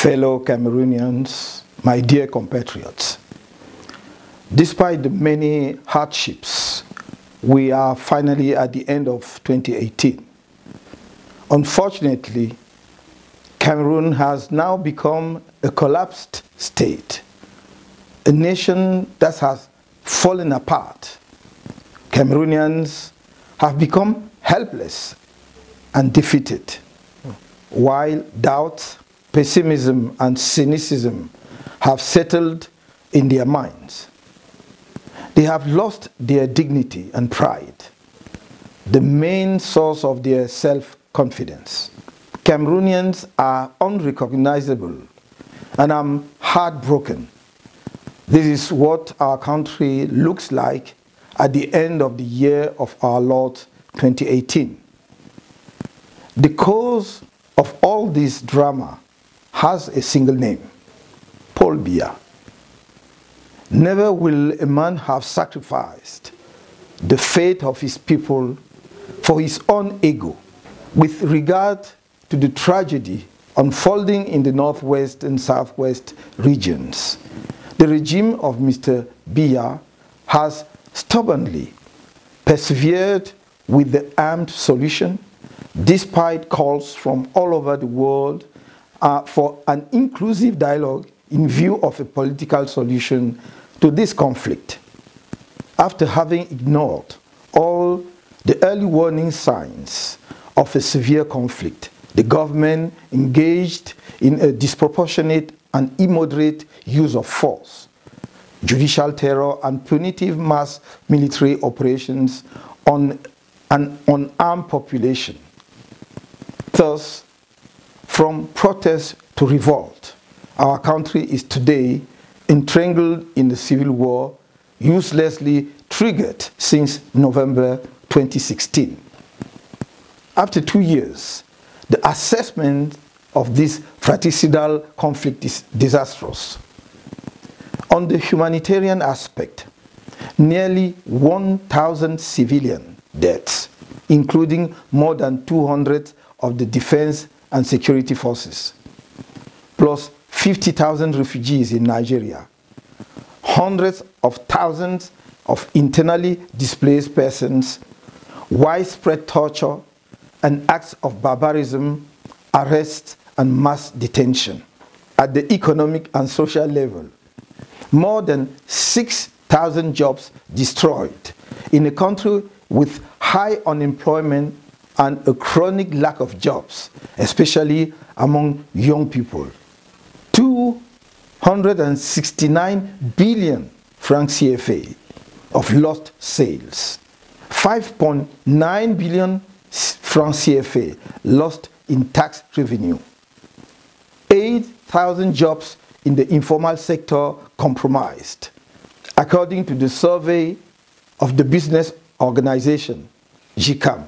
fellow Cameroonians, my dear compatriots. Despite the many hardships, we are finally at the end of 2018. Unfortunately, Cameroon has now become a collapsed state, a nation that has fallen apart. Cameroonians have become helpless and defeated, while doubt, pessimism, and cynicism have settled in their minds. They have lost their dignity and pride, the main source of their self-confidence. Cameroonians are unrecognizable, and I'm heartbroken. This is what our country looks like at the end of the year of our Lord 2018. The cause of all this drama has a single name: Paul Biya. Never will a man have sacrificed the fate of his people for his own ego. With regard to the tragedy unfolding in the northwest and southwest regions, the regime of Mr. Biya has stubbornly persevered with the armed solution, despite calls from all over the world for an inclusive dialogue in view of a political solution to this conflict. After having ignored all the early warning signs of a severe conflict, the government engaged in a disproportionate and immoderate use of force, judicial terror, and punitive mass military operations on an unarmed population. Thus, from protest to revolt, our country is today entangled in the civil war uselessly triggered since November 2016. After 2 years, the assessment of this fratricidal conflict is disastrous. On the humanitarian aspect, nearly 1,000 civilian deaths, including more than 200 of the defense and security forces, plus 50,000 refugees in Nigeria, hundreds of thousands of internally displaced persons, widespread torture, and acts of barbarism, arrests, and mass detention. At the economic and social level, more than 6,000 jobs destroyed in a country with high unemployment and a chronic lack of jobs, especially among young people. 269 billion francs CFA of lost sales, 5.9 billion francs CFA lost in tax revenue, 8,000 jobs in the informal sector compromised, according to the survey of the business organization GCAM,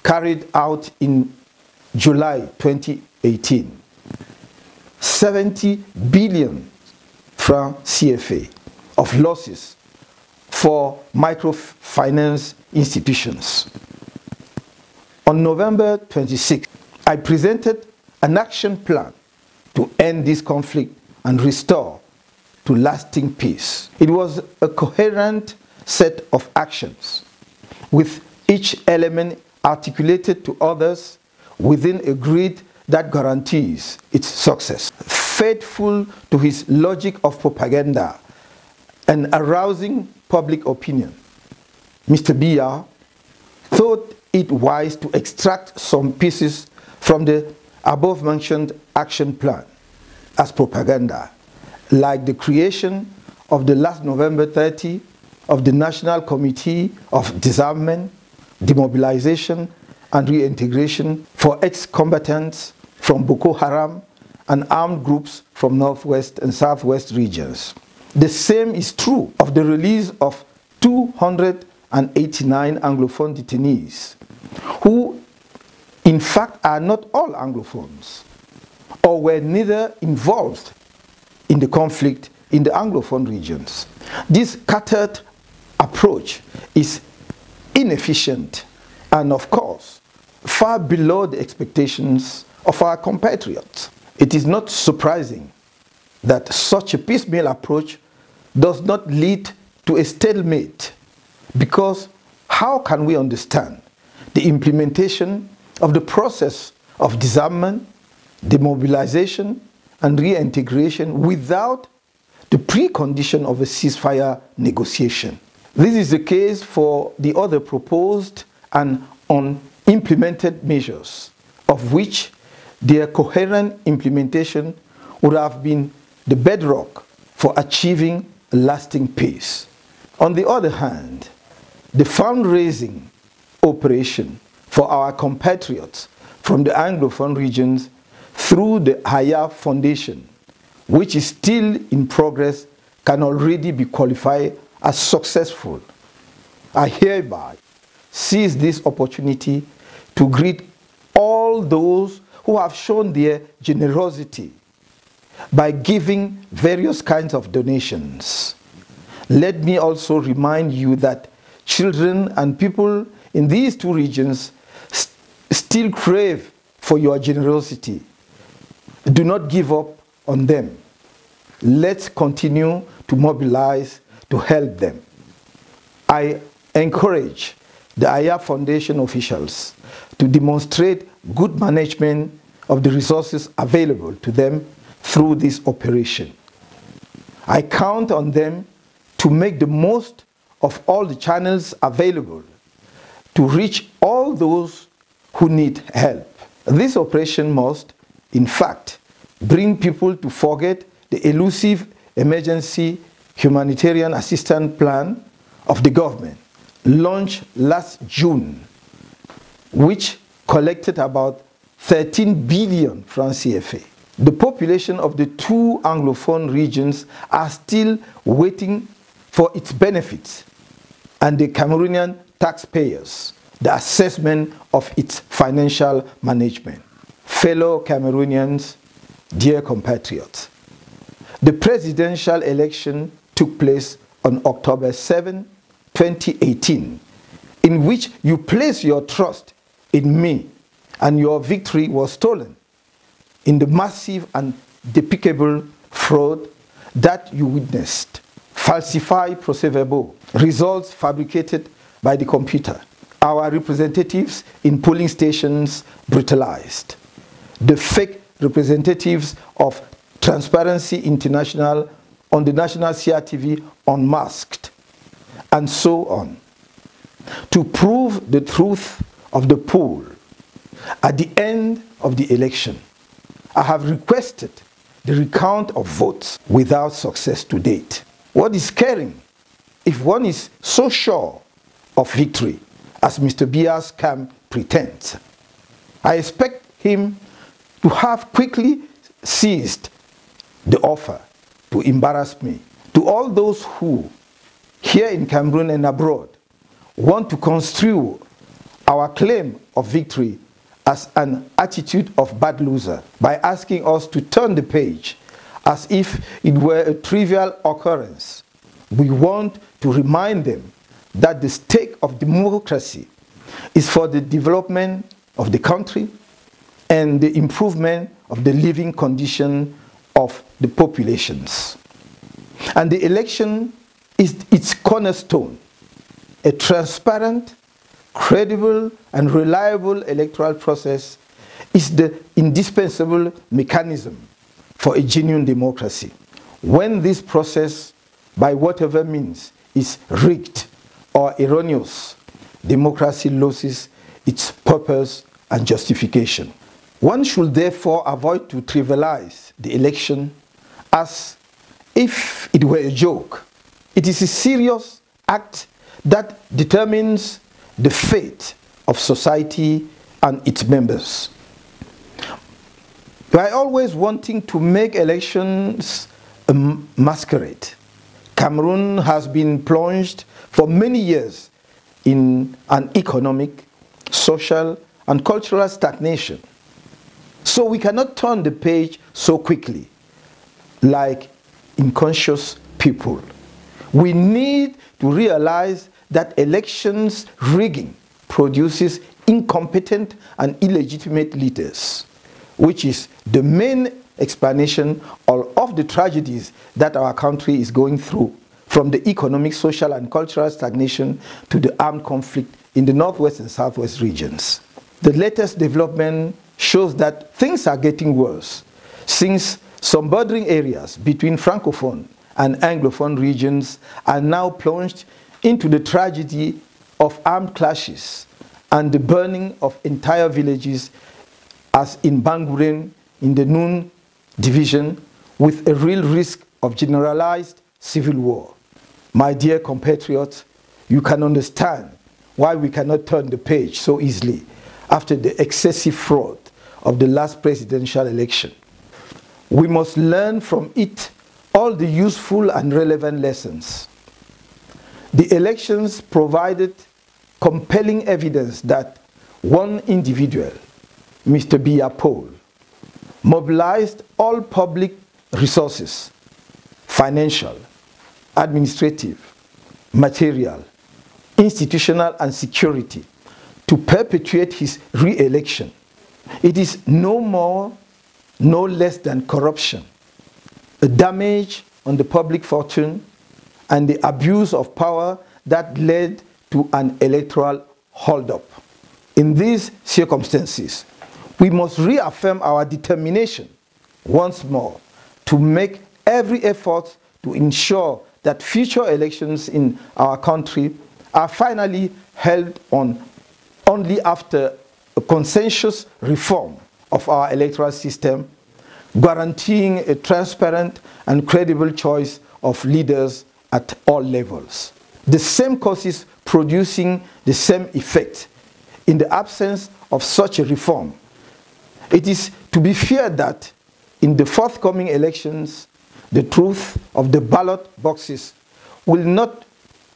carried out in July 2018. 70 billion francs CFA of losses for microfinance institutions. On November 26, I presented an action plan to end this conflict and restore to lasting peace. It was a coherent set of actions, with each element articulated to others within a grid that guarantees its success. Faithful to his logic of propaganda and arousing public opinion, Mr. Biya thought it wise to extract some pieces from the above-mentioned action plan as propaganda, like the creation of the last November 30 of the National Committee of Disarmament, Demobilization, and Reintegration for ex-combatants from Boko Haram and armed groups from northwest and southwest regions. The same is true of the release of 289 Anglophone detainees, who in fact are not all Anglophones, or were neither involved in the conflict in the Anglophone regions. This scattered approach is inefficient and, of course, far below the expectations of our compatriots. It is not surprising that such a piecemeal approach does not lead to a stalemate, because how can we understand the implementation of the process of disarmament, demobilization, and reintegration without the precondition of a ceasefire negotiation? This is the case for the other proposed and unimplemented measures, of which their coherent implementation would have been the bedrock for achieving a lasting peace. On the other hand, the fundraising operation for our compatriots from the Anglophone regions through the Haya Foundation, which is still in progress, can already be qualified as successful. I hereby seize this opportunity to greet all those who have shown their generosity by giving various kinds of donations. Let me also remind you that children and people in these two regions still crave for your generosity. Do not give up on them. Let's continue to mobilize to help them. I encourage the Aya Foundation officials to demonstrate good management of the resources available to them through this operation. I count on them to make the most of all the channels available to reach all those who need help. This operation must, in fact, bring people to forget the elusive emergency humanitarian assistance plan of the government, launched last June, which collected about 13 billion francs CFA. The population of the two Anglophone regions are still waiting for its benefits, and the Cameroonian taxpayers, the assessment of its financial management. Fellow Cameroonians, dear compatriots, the presidential election took place on October 7, 2018, in which you placed your trust in me, and your victory was stolen in the massive and despicable fraud that you witnessed. Falsified procès-verbaux, results fabricated by the computer, our representatives in polling stations brutalized, the fake representatives of Transparency International on the national CRTV unmasked, and so on. To prove the truth of the poll, at the end of the election, I have requested the recount of votes without success to date. What is scaring, if one is so sure of victory as Mr. Biya's camp pretends? I expect him to have quickly seized the offer to embarrass me. To all those who, here in Cameroon and abroad, want to construe our claim of victory as an attitude of bad loser by asking us to turn the page as if it were a trivial occurrence, we want to remind them that the stake of democracy is for the development of the country and the improvement of the living condition of the populations. And the election is its cornerstone. A transparent, credible, and reliable electoral process is the indispensable mechanism for a genuine democracy. When this process, by whatever means, is rigged or erroneous, democracy loses its purpose and justification. One should therefore avoid to trivialize the election as if it were a joke. It is a serious act that determines the fate of society and its members. By always wanting to make elections a masquerade, Cameroon has been plunged for many years in an economic, social, and cultural stagnation. So we cannot turn the page so quickly, like unconscious people. We need to realize that elections rigging produces incompetent and illegitimate leaders, which is the main explanation of the tragedies that our country is going through, from the economic, social, and cultural stagnation to the armed conflict in the northwest and southwest regions. The latest development shows that things are getting worse, since some bordering areas between Francophone and Anglophone regions are now plunged into the tragedy of armed clashes and the burning of entire villages, as in Banguren in the Noon division, with a real risk of generalized civil war. My dear compatriots, you can understand why we cannot turn the page so easily after the excessive fraud of the last presidential election. We must learn from it all the useful and relevant lessons. The elections provided compelling evidence that one individual, Mr. Biya Paul, mobilized all public resources, financial, administrative, material, institutional, and security, to perpetuate his re-election. It is no more, no less than corruption, a damage on the public fortune, and the abuse of power that led to an electoral hold-up. In these circumstances, we must reaffirm our determination once more to make every effort to ensure that future elections in our country are finally held on only after a consensus reform of our electoral system, guaranteeing a transparent and credible choice of leaders at all levels. The same causes producing the same effect. In the absence of such a reform, it is to be feared that in the forthcoming elections, the truth of the ballot boxes will not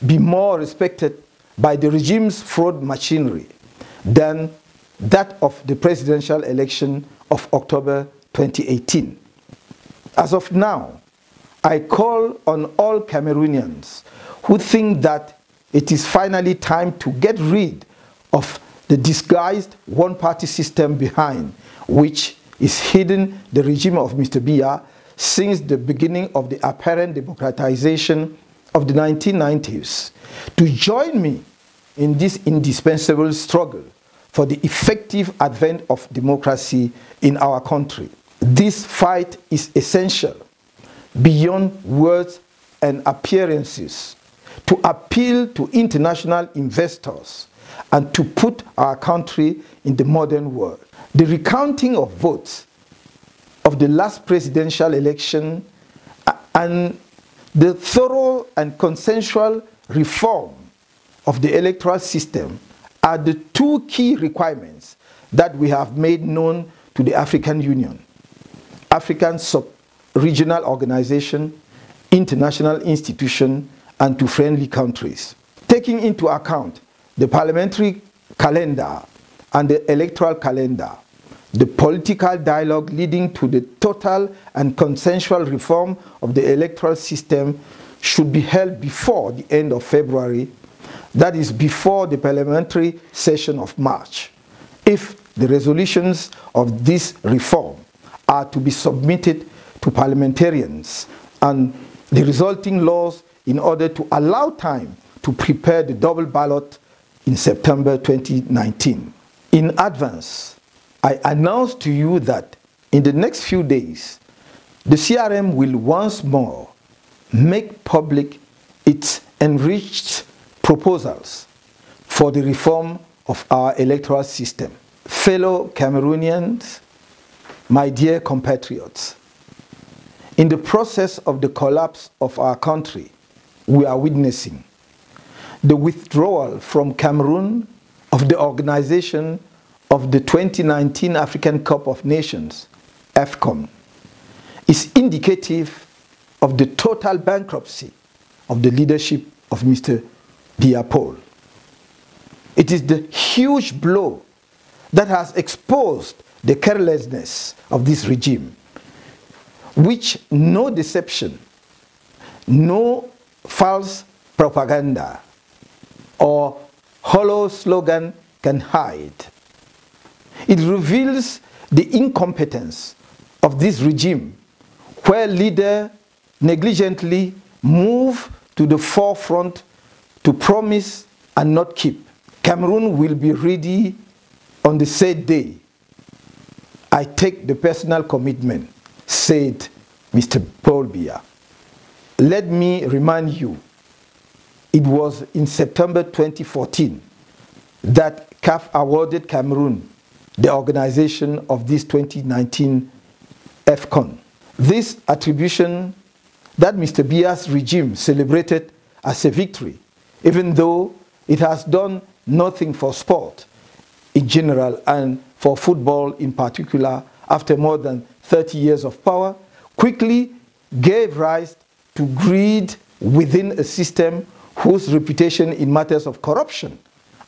be more respected by the regime's fraud machinery than that of the presidential election of October 2018. As of now, I call on all Cameroonians who think that it is finally time to get rid of the disguised one-party system behind which is hidden the regime of Mr. Biya since the beginning of the apparent democratization of the 1990s, to join me in this indispensable struggle for the effective advent of democracy in our country. This fight is essential, beyond words and appearances, to appeal to international investors and to put our country in the modern world. The recounting of votes of the last presidential election and the thorough and consensual reform of the electoral system are the two key requirements that we have made known to the African Union, African sub-regional organization, international institution, and to friendly countries. Taking into account the parliamentary calendar and the electoral calendar, the political dialogue leading to the total and consensual reform of the electoral system should be held before the end of February, that is before the parliamentary session of March, if the resolutions of this reform are to be submitted to parliamentarians and the resulting laws in order to allow time to prepare the double ballot in September 2019. In advance, I announce to you that in the next few days, the CRM will once more make public its enriched proposals for the reform of our electoral system. Fellow Cameroonians, my dear compatriots, in the process of the collapse of our country, we are witnessing the withdrawal from Cameroon of the organization of the 2019 African Cup of Nations, AFCON, is indicative of the total bankruptcy of the leadership of Mr. Biya Paul. It is the huge blow that has exposed the carelessness of this regime, which no deception, no false propaganda, or hollow slogan can hide. It reveals the incompetence of this regime, where leaders negligently move to the forefront to promise and not keep. Cameroon will be ready on the said day. I take the personal commitment, said Mr. Paul Biya. Let me remind you, it was in September 2014 that CAF awarded Cameroon the organization of this 2019 AFCON. This attribution that Mr. Biya's regime celebrated as a victory, even though it has done nothing for sport in general and for football in particular after more than 30 years of power, quickly gave rise to greed within a system whose reputation in matters of corruption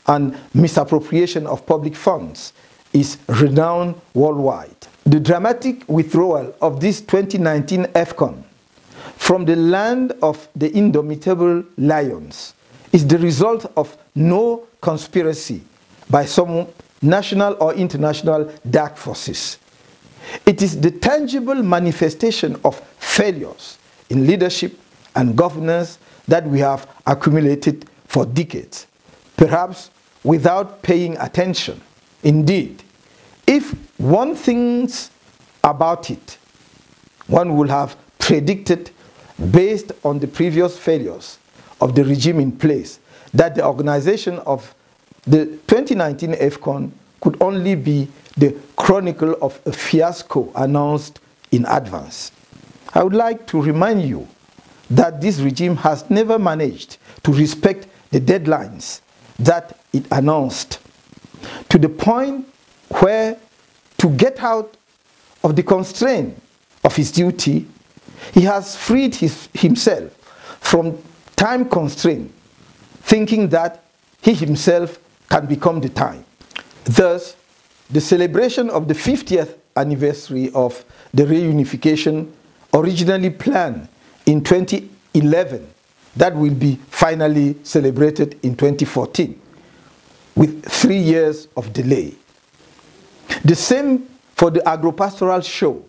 and misappropriation of public funds is renowned worldwide. The dramatic withdrawal of this 2019 AFCON from the land of the indomitable lions is the result of no conspiracy by some national or international dark forces. It is the tangible manifestation of failures in leadership and governance that we have accumulated for decades, perhaps without paying attention. Indeed, if one thinks about it, one would have predicted, based on the previous failures of the regime in place, that the organization of the 2019 AFCON could only be the chronicle of a fiasco announced in advance. I would like to remind you that this regime has never managed to respect the deadlines that it announced, to the point where, to get out of the constraint of his duty, he has freed himself from time constraint, thinking that he himself can become the time. Thus, the celebration of the 50th anniversary of the reunification, originally planned in 2011, that will be finally celebrated in 2014, with 3 years of delay. The same for the agropastoral show,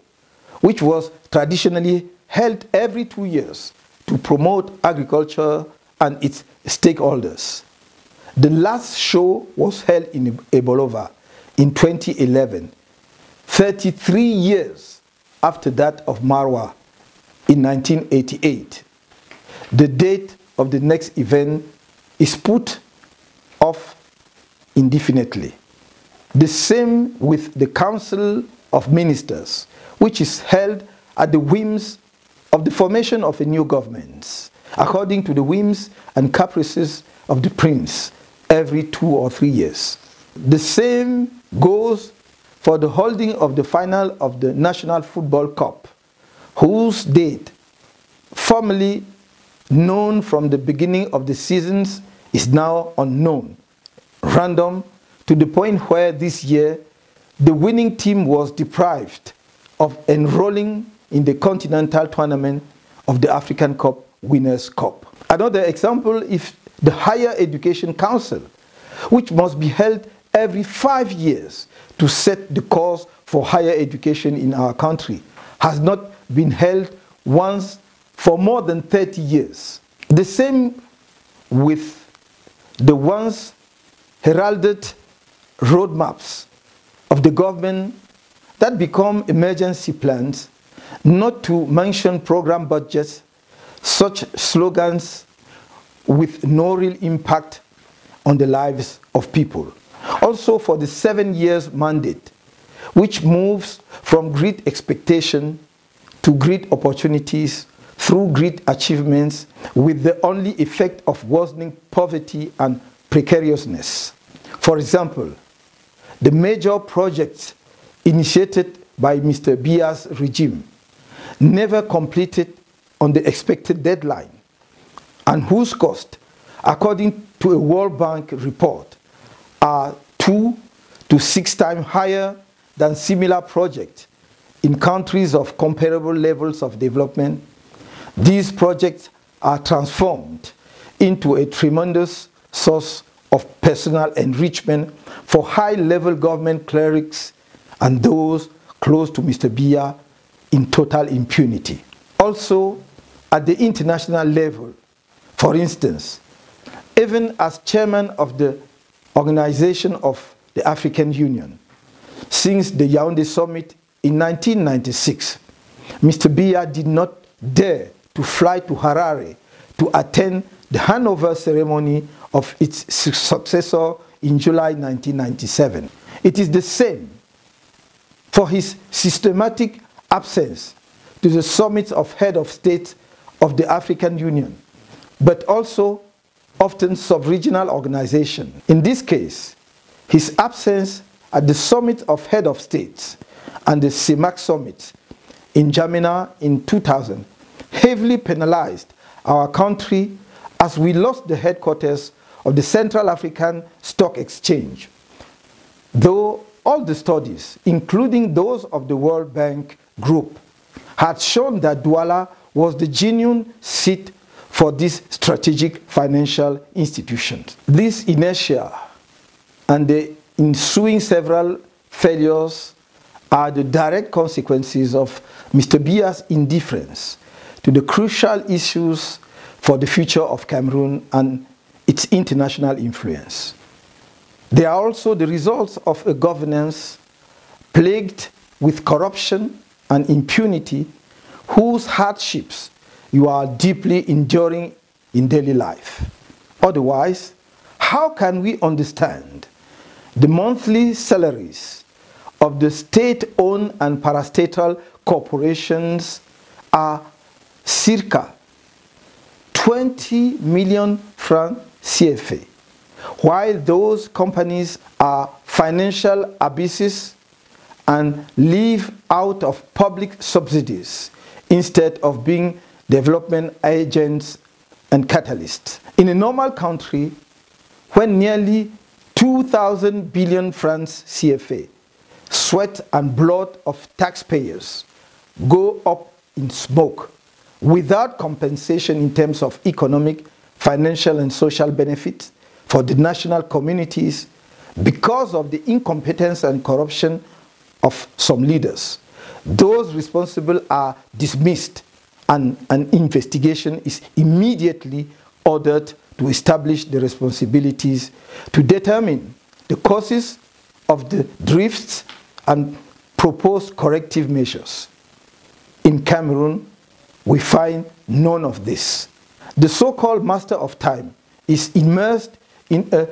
which was traditionally held every 2 years to promote agriculture and its stakeholders. The last show was held in Ebolova in 2011, 33 years after that of Marwa in 1988. The date of the next event is put off indefinitely. The same with the Council of Ministers, which is held at the whims of the formation of a new government, according to the whims and caprices of the prince, every 2 or 3 years. The same goes for the holding of the final of the National Football Cup, whose date, formerly known from the beginning of the seasons, is now unknown, random, to the point where this year the winning team was deprived of enrolling in the continental tournament of the African Cup Winners' Cup. Another example is the Higher Education Council, which must be held every 5 years to set the course for higher education in our country, has not been held once for more than 30 years. The same with the once heralded roadmaps of the government that become emergency plans, not to mention program budgets, such slogans with no real impact on the lives of people. Also for the 7 years mandate, which moves from great expectation to great opportunities through great achievements, with the only effect of worsening poverty and precariousness. For example, the major projects initiated by Mr. Biya's regime never completed on the expected deadline, and whose cost, according to a World Bank report, are 2 to 6 times higher than similar projects in countries of comparable levels of development. These projects are transformed into a tremendous source of personal enrichment for high-level government clerics and those close to Mr. Biya, in total impunity. Also, at the international level, for instance, even as chairman of the Organization of the African Union, since the Yaoundé Summit in 1996, Mr. Biya did not dare to fly to Harare to attend the handover ceremony of its successor in July 1997. It is the same for his systematic absence to the summits of head of state of the African Union, but also often sub-regional organizations. In this case, his absence at the summit of head of states and the CEMAC summit in Jamena in 2000 heavily penalized our country as we lost the headquarters of the Central African Stock Exchange. Though all the studies, including those of the World Bank Group, had shown that Douala was the genuine seat for this strategic financial institution. This inertia and the ensuing several failures are the direct consequences of Mr. Biya's indifference to the crucial issues for the future of Cameroon and its international influence. They are also the results of a governance plagued with corruption and impunity, whose hardships you are deeply enduring in daily life. Otherwise, how can we understand the monthly salaries of the state-owned and parastatal corporations are circa 20 million francs CFA, while those companies are financial abysses and live out of public subsidies instead of being development agents and catalysts. In a normal country, when nearly 2,000 billion francs CFA, sweat and blood of taxpayers, go up in smoke without compensation in terms of economic, financial and social benefits for the national communities because of the incompetence and corruption of some leaders, those responsible are dismissed and an investigation is immediately ordered to establish the responsibilities to determine the causes of the drifts and propose corrective measures. In Cameroon, we find none of this. The so-called master of time is immersed in a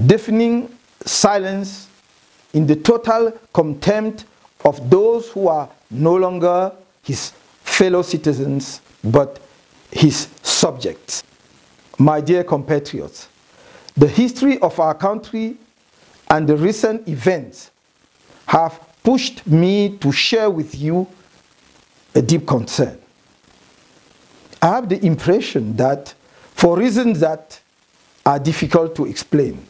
deafening silence, in the total contempt of those who are no longer his fellow citizens, but his subjects. My dear compatriots, the history of our country and the recent events have pushed me to share with you a deep concern. I have the impression that, for reasons that are difficult to explain,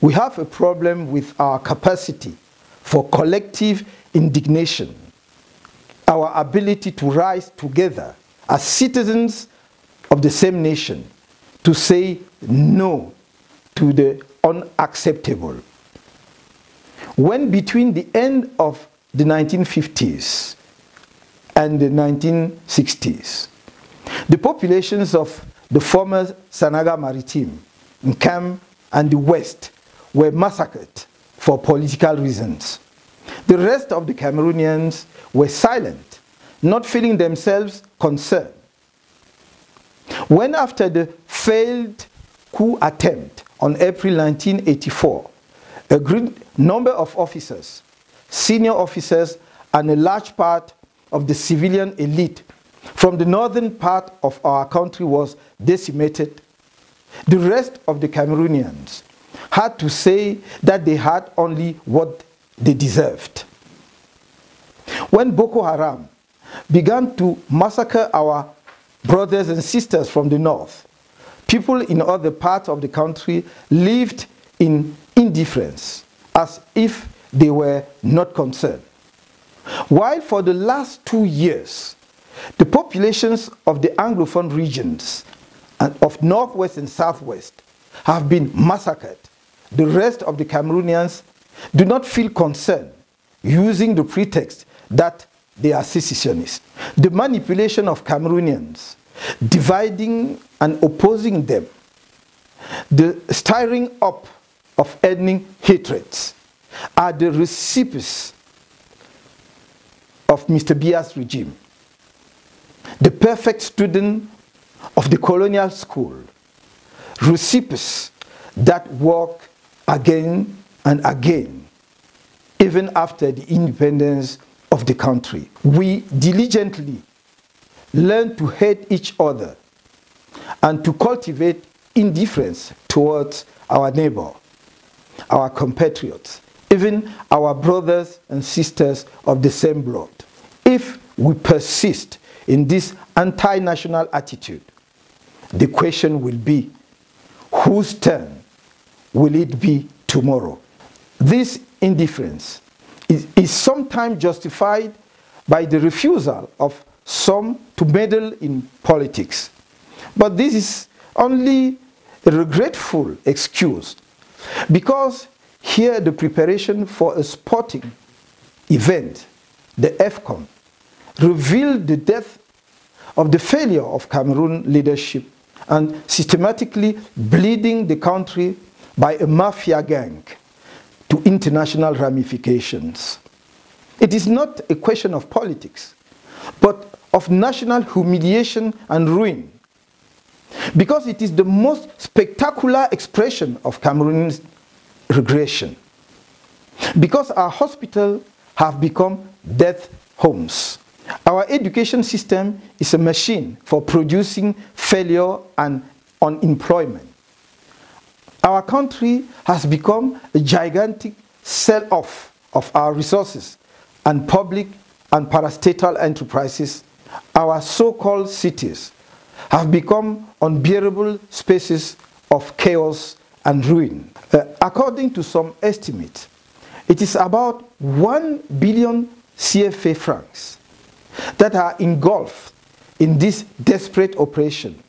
we have a problem with our capacity for collective indignation, our ability to rise together as citizens of the same nation to say no to the unacceptable. When between the end of the 1950s and the 1960s, the populations of the former Sanaga Maritime, Nkam and the West were massacred for political reasons, the rest of the Cameroonians were silent, not feeling themselves concerned. When after the failed coup attempt on April 1984, a great number of officers, senior officers and a large part of the civilian elite from the northern part of our country was decimated, the rest of the Cameroonians had to say that they had only what they deserved. When Boko Haram began to massacre our brothers and sisters from the north, people in other parts of the country lived in indifference, as if they were not concerned. While for the last 2 years, the populations of the Anglophone regions and of Northwest and Southwest have been massacred, the rest of the Cameroonians do not feel concerned, using the pretext that they are secessionists. The manipulation of Cameroonians, dividing and opposing them, the stirring up of ethnic hatreds are the recipes of Mr. Biya's regime. The perfect student of the colonial school, recipes that work again and again, even after the independence of the country. We diligently learn to hate each other and to cultivate indifference towards our neighbor, our compatriots, even our brothers and sisters of the same blood. If we persist in this anti-national attitude, the question will be, whose turn will it be tomorrow? This indifference is sometimes justified by the refusal of some to meddle in politics. But this is only a regretful excuse, because here the preparation for a sporting event, the AFCON, revealed the depth of the failure of Cameroon leadership and systematically bleeding the country by a mafia gang to international ramifications. It is not a question of politics, but of national humiliation and ruin, because it is the most spectacular expression of Cameroon's regression. Because our hospitals have become death homes. Our education system is a machine for producing failure and unemployment. Our country has become a gigantic sell-off of our resources and public and parastatal enterprises. Our so-called cities have become unbearable spaces of chaos and ruin. According to some estimates, it is about 1 billion CFA francs that are engulfed in this desperate operation.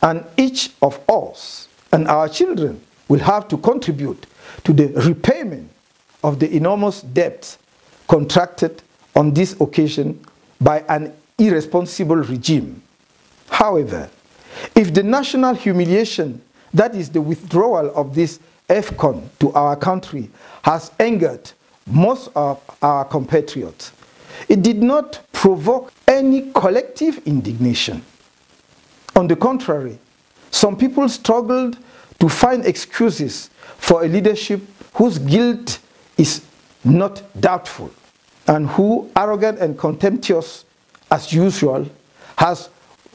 And each of us and our children will have to contribute to the repayment of the enormous debts contracted on this occasion by an irresponsible regime. However, if the national humiliation, that is the withdrawal of this AFCON to our country, has angered most of our compatriots, it did not provoke any collective indignation. On the contrary, some people struggled to find excuses for a leadership whose guilt is not doubtful and who, arrogant and contemptuous as usual, has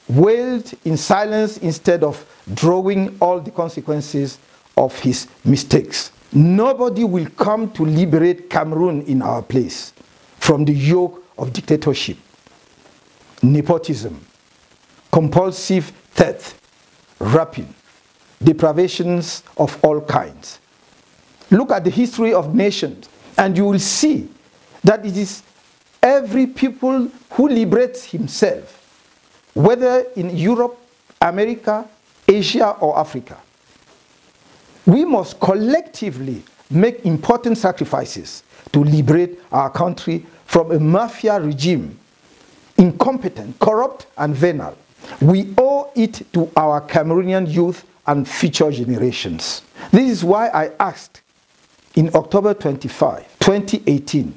wailed in silence instead of drawing all the consequences of his mistakes. Nobody will come to liberate Cameroon in our place from the yoke of dictatorship, nepotism, compulsive theft, rapine, deprivations of all kinds. Look at the history of nations and you will see that it is every people who liberates himself, whether in Europe, America, Asia or Africa. We must collectively make important sacrifices to liberate our country from a mafia regime, incompetent, corrupt and venal. We owe it to our Cameroonian youth and future generations. This is why I asked in October 25, 2018,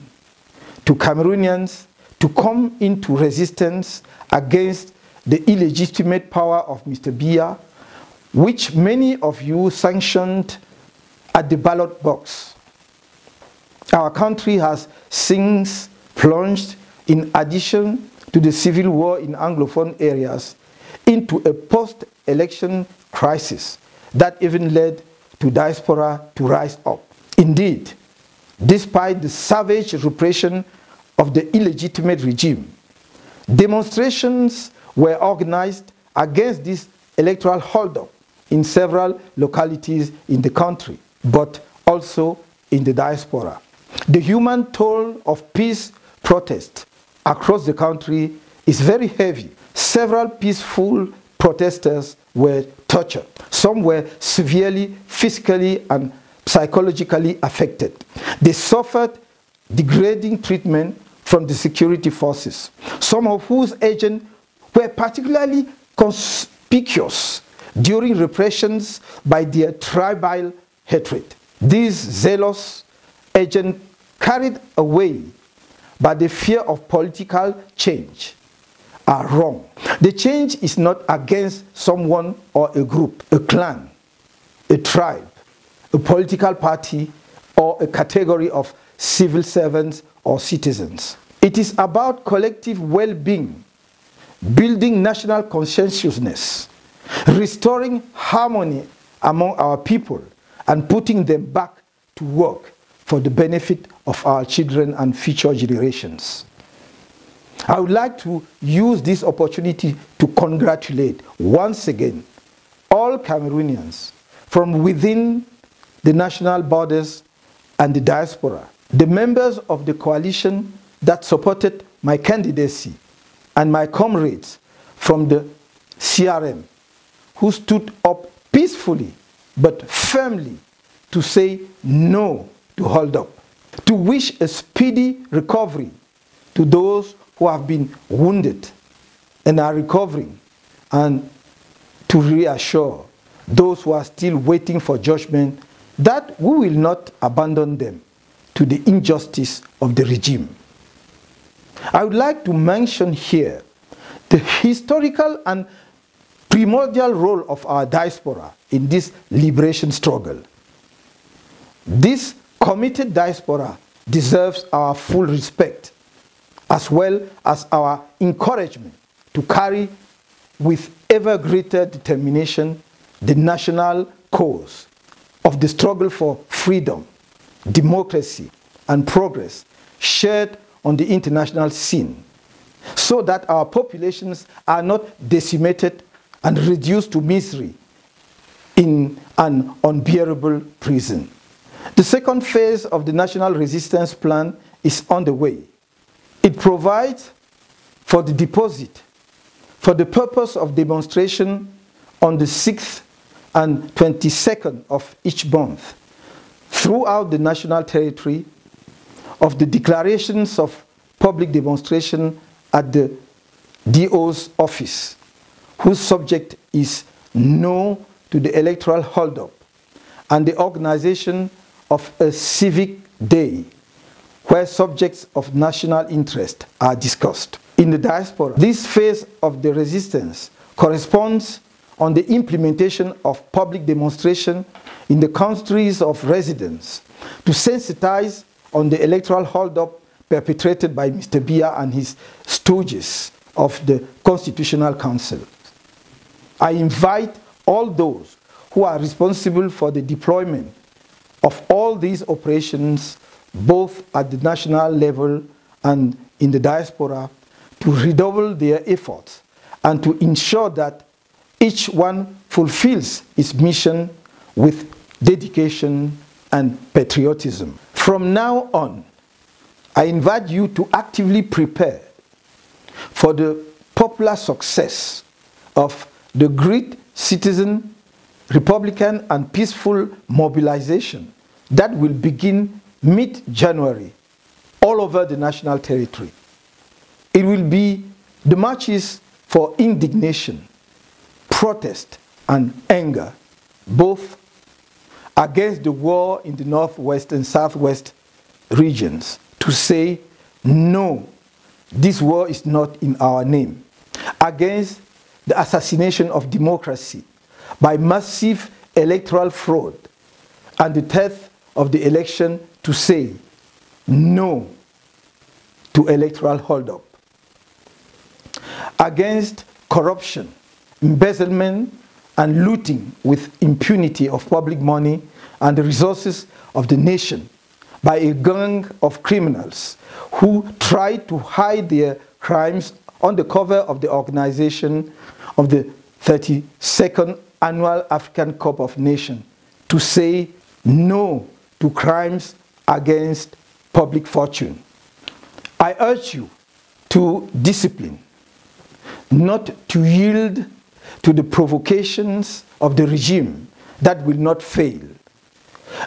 to Cameroonians to come into resistance against the illegitimate power of Mr. Biya, which many of you sanctioned at the ballot box. Our country has since plunged, in addition to the civil war in Anglophone areas, into a post-election crisis that even led to diaspora to rise up. Indeed, despite the savage repression of the illegitimate regime, demonstrations were organized against this electoral holdup in several localities in the country, but also in the diaspora. The human toll of peace protests across the country is very heavy. Several peaceful protesters were tortured. Some were severely physically and psychologically affected. They suffered degrading treatment from the security forces, some of whose agents were particularly conspicuous during repressions by their tribal hatred. These zealous agents, carried away by the fear of political change, are wrong. The change is not against someone or a group, a clan, a tribe, a political party, or a category of civil servants or citizens. It is about collective well-being, building national conscientiousness, restoring harmony among our people, and putting them back to work for the benefit of our children and future generations. I would like to use this opportunity to congratulate once again all Cameroonians from within the national borders and the diaspora, the members of the coalition that supported my candidacy, and my comrades from the CRM who stood up peacefully but firmly to say no to hold up, to wish a speedy recovery to those who have been wounded and are recovering, and to reassure those who are still waiting for judgment that we will not abandon them to the injustice of the regime. I would like to mention here the historical and primordial role of our diaspora in this liberation struggle. This committed diaspora deserves our full respect, as well as our encouragement to carry with ever greater determination the national cause of the struggle for freedom, democracy, and progress shared on the international scene, so that our populations are not decimated and reduced to misery in an unbearable prison. The second phase of the National Resistance Plan is on the way. It provides for the deposit for the purpose of demonstration on the 6th and 22nd of each month throughout the national territory, of the declarations of public demonstration at the DO's office, whose subject is no to the electoral holdup, and the organization of a civic day where subjects of national interest are discussed. In the diaspora, this phase of the resistance corresponds on the implementation of public demonstration in the countries of residence to sensitize on the electoral holdup perpetrated by Mr. Biya and his stooges of the Constitutional Council. I invite all those who are responsible for the deployment of all these operations, both at the national level and in the diaspora, to redouble their efforts and to ensure that each one fulfills its mission with dedication and patriotism. From now on, I invite you to actively prepare for the popular success of the great citizen, Republican, and peaceful mobilization that will begin mid-January all over the national territory. It will be the marches for indignation, protest, and anger, both against the war in the northwest and southwest regions, to say, no, this war is not in our name, against the assassination of democracy by massive electoral fraud and the theft of the election, to say no to electoral holdup, against corruption, embezzlement, and looting with impunity of public money and the resources of the nation by a gang of criminals who try to hide their crimes on the cover of the organization of the 32nd Annual African Cup of Nations, to say no to crimes against public fortune. I urge you to discipline, not to yield to the provocations of the regime that will not fail,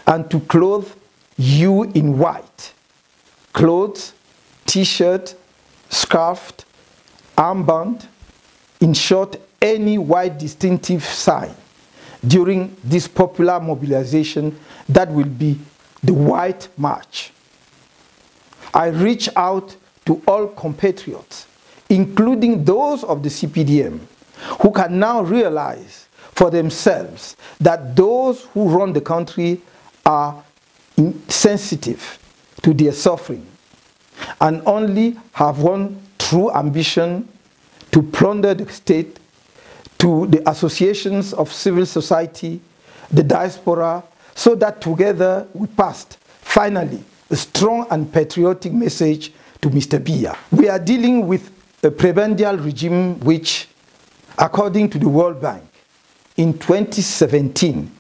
and to clothe you in white, clothes t-shirt, scarf, armband, in short, any white distinctive sign during this popular mobilization that will be the White March. I reach out to all compatriots, including those of the CPDM, who can now realize for themselves that those who run the country are insensitive to their suffering and only have one true ambition to plunder the state, to the associations of civil society, the diaspora, so that together we passed, finally, a strong and patriotic message to Mr. Biya. We are dealing with a prebendal regime which, according to the World Bank, in 2017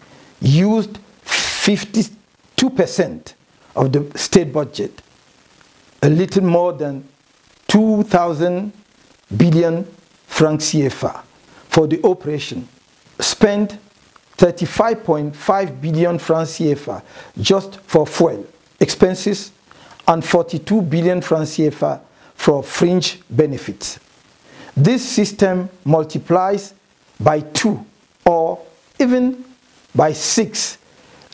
used 52% of the state budget, a little more than 2,000 billion francs CFA for the operation, spent 35.5 billion francs CFA just for fuel expenses and 42 billion francs CFA for fringe benefits. This system multiplies by 2 or even by 6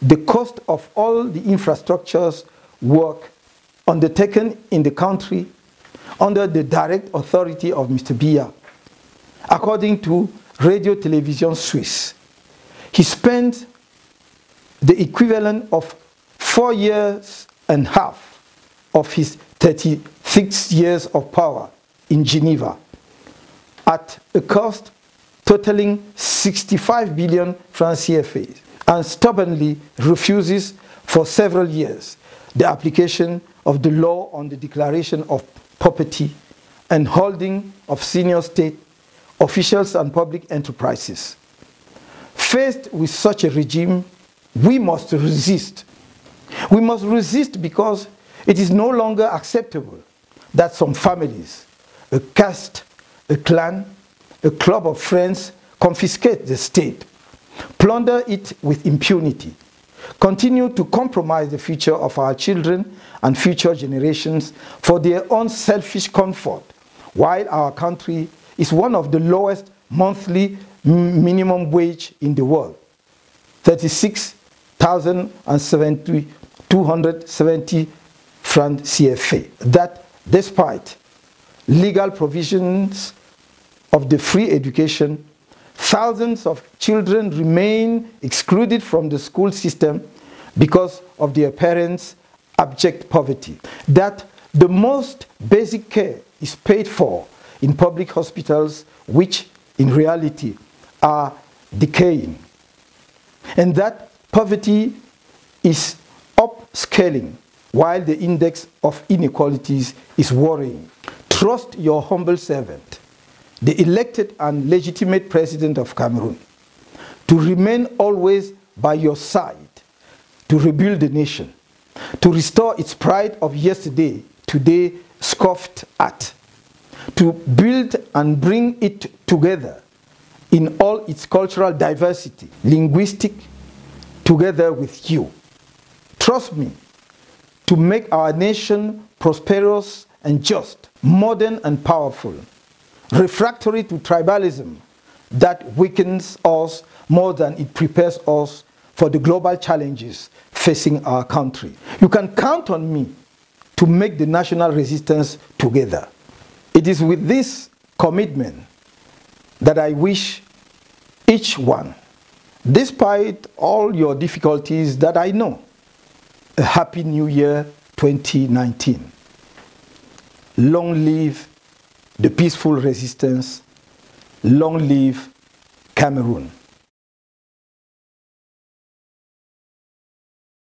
the cost of all the infrastructures work undertaken in the country under the direct authority of Mr. Biya. According to Radio Television Suisse, he spent the equivalent of 4 years and a half of his 36 years of power in Geneva at a cost totaling 65 billion francs CFA, and stubbornly refuses for several years the application of the law on the declaration of property and holding of senior state officials and public enterprises. Faced with such a regime, we must resist. We must resist because it is no longer acceptable that some families, a caste, a clan, a club of friends confiscate the state, plunder it with impunity, continue to compromise the future of our children and future generations for their own selfish comfort, while our country is one of the lowest monthly minimum wage in the world, 36,270 francs CFA. That despite legal provisions of the free education, thousands of children remain excluded from the school system because of their parents' abject poverty. That the most basic care is paid for in public hospitals, which in reality are decaying. And that poverty is upscaling while the index of inequalities is worrying. Trust your humble servant, the elected and legitimate president of Cameroon, to remain always by your side, to rebuild the nation, to restore its pride of yesterday, today scoffed at, to build and bring it together in all its cultural diversity, linguistic, together with you. Trust me, to make our nation prosperous and just, modern and powerful, refractory to tribalism that weakens us more than it prepares us for the global challenges facing our country. You can count on me to make the national resistance together. It is with this commitment that I wish each one, despite all your difficulties that I know, a happy New Year 2019. Long live the peaceful resistance. Long live Cameroon.